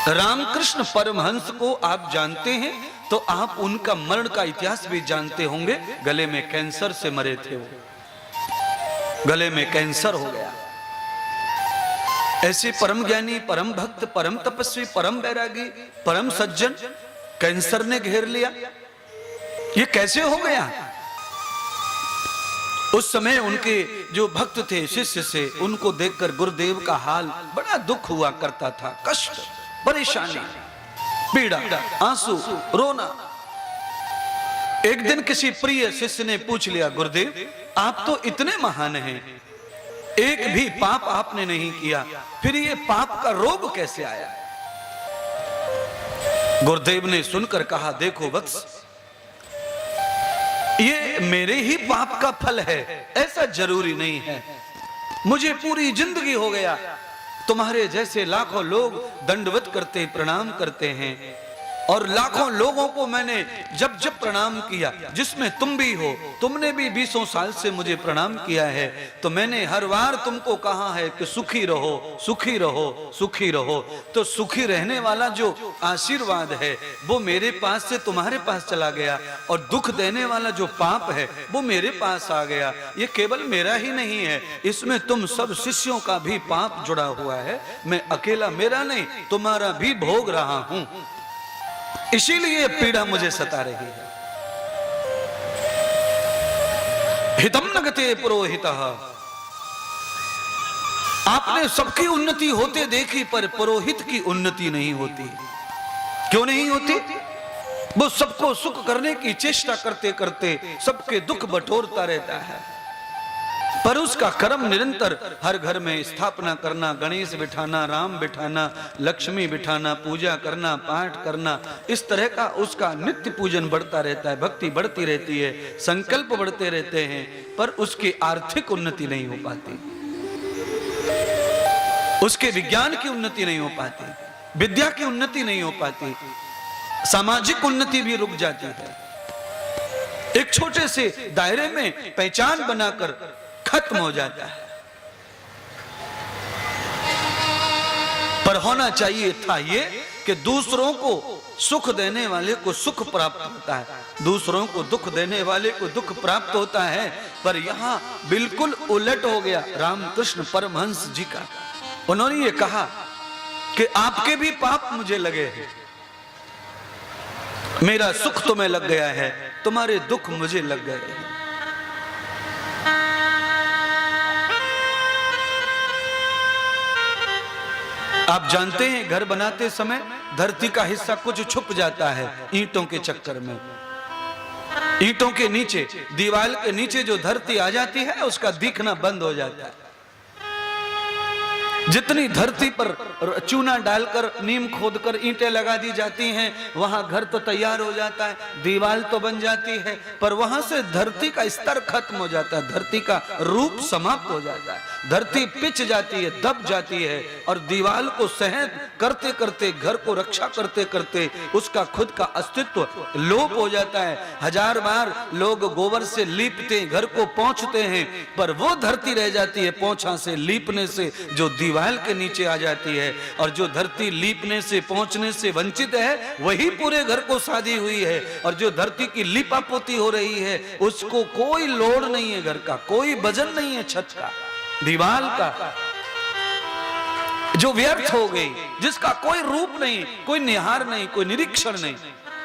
रामकृष्ण परमहंस को आप जानते हैं तो आप उनका मरण का इतिहास भी जानते होंगे। गले में कैंसर से मरे थे वो, गले में कैंसर हो गया। ऐसे परम ज्ञानी, परम भक्त, परम तपस्वी, परम बैरागी, परम सज्जन कैंसर ने घेर लिया। ये कैसे हो गया? उस समय उनके जो भक्त थे, शिष्य से, उनको देखकर गुरुदेव का हाल बड़ा दुख हुआ करता था। कष्ट, परेशानी, पीड़ा, आंसू, रोना। एक दिन किसी प्रिय शिष्य ने पूछ लिया, गुरुदेव आप तो इतने महान हैं, एक भी पाप आपने नहीं किया, फिर ये पाप का रोग कैसे आया? गुरुदेव ने सुनकर कहा, देखो वत्स, ये मेरे ही पाप का फल है, ऐसा जरूरी नहीं है। मुझे पूरी जिंदगी हो गया, तुम्हारे जैसे लाखों लोग दंडवत करते, प्रणाम करते हैं, और लाखों लोगों को मैंने जब जब प्रणाम किया, जिसमें तुम भी हो, तुमने भी 20 साल से मुझे प्रणाम किया है, तो मैंने हर बार तुमको कहा है कि सुखी रहो, सुखी रहो, सुखी रहो। तो सुखी रहने वाला जो आशीर्वाद है वो मेरे पास से तुम्हारे पास चला गया, और दुख देने वाला जो पाप है वो मेरे पास आ गया। ये केवल मेरा ही नहीं है, इसमें तुम सब शिष्यों का भी पाप जुड़ा हुआ है। मैं अकेला, मेरा नहीं, तुम्हारा भी भोग रहा हूं, इसीलिए पीड़ा मुझे सता रही है। हितम न गते पुरोहितः, आपने सबकी उन्नति होते देखी, पर पुरोहित की उन्नति नहीं होती। क्यों नहीं होती? वो सबको सुख करने की चेष्टा करते करते सबके दुख बटोरता रहता है, पर उसका कर्म निरंतर हर घर में स्थापना करना, गणेश बिठाना, राम बिठाना, लक्ष्मी बिठाना, पूजा करना, पाठ करना, इस तरह का उसका नित्य पूजन बढ़ता रहता है, भक्ति बढ़ती रहती है, संकल्प बढ़ते रहते हैं, पर उसकी आर्थिक उन्नति नहीं हो पाती, उसके विज्ञान की उन्नति नहीं हो पाती, विद्या की उन्नति नहीं हो पाती, सामाजिक उन्नति भी रुक जाती है। एक छोटे से दायरे में पहचान बनाकर खत्म हो जाता है। पर होना चाहिए था ये कि दूसरों को सुख देने वाले को सुख प्राप्त होता है, दूसरों को दुख देने वाले को दुख प्राप्त होता है। पर यहां बिल्कुल उलट हो गया रामकृष्ण परमहंस जी का। उन्होंने ये कहा कि आपके भी पाप मुझे लगे हैं, मेरा सुख तुम्हें लग गया है, तुम्हारे दुख मुझे लग गए हैं। आप जानते हैं घर बनाते समय धरती का हिस्सा कुछ छुप जाता है ईंटों के चक्कर में। ईंटों के नीचे, दीवार के नीचे जो धरती आ जाती है उसका दिखना बंद हो जाता है। जितनी धरती पर चूना डालकर, नीम खोदकर ईंटें लगा दी जाती हैं, वहां घर तो तैयार हो जाता है, दीवार तो बन जाती है, पर वहां से धरती का स्तर खत्म हो जाता है, धरती का रूप समाप्त हो जाता है, धरती पिच जाती है, दब जाती है, और दीवार को सहन करते करते, घर को रक्षा करते करते उसका खुद का अस्तित्व लोप हो जाता है। 1000 बार लोग गोबर से लीपते, घर को पोंछते हैं, पर वो धरती रह जाती है पोंछा से, लीपने से, जो दीवार के नीचे आ जाती है। और जो धरती लीपने से, पहुंचने से वंचित है, वही पूरे घर को साधी हुई है। और जो धरती की लिपापोती हो रही है उसको कोई लोड नहीं है, घर का कोई वजन नहीं है, छत का, दीवार का, जो व्यर्थ हो गई, जिसका कोई रूप नहीं, कोई निहार नहीं, कोई निरीक्षण नहीं।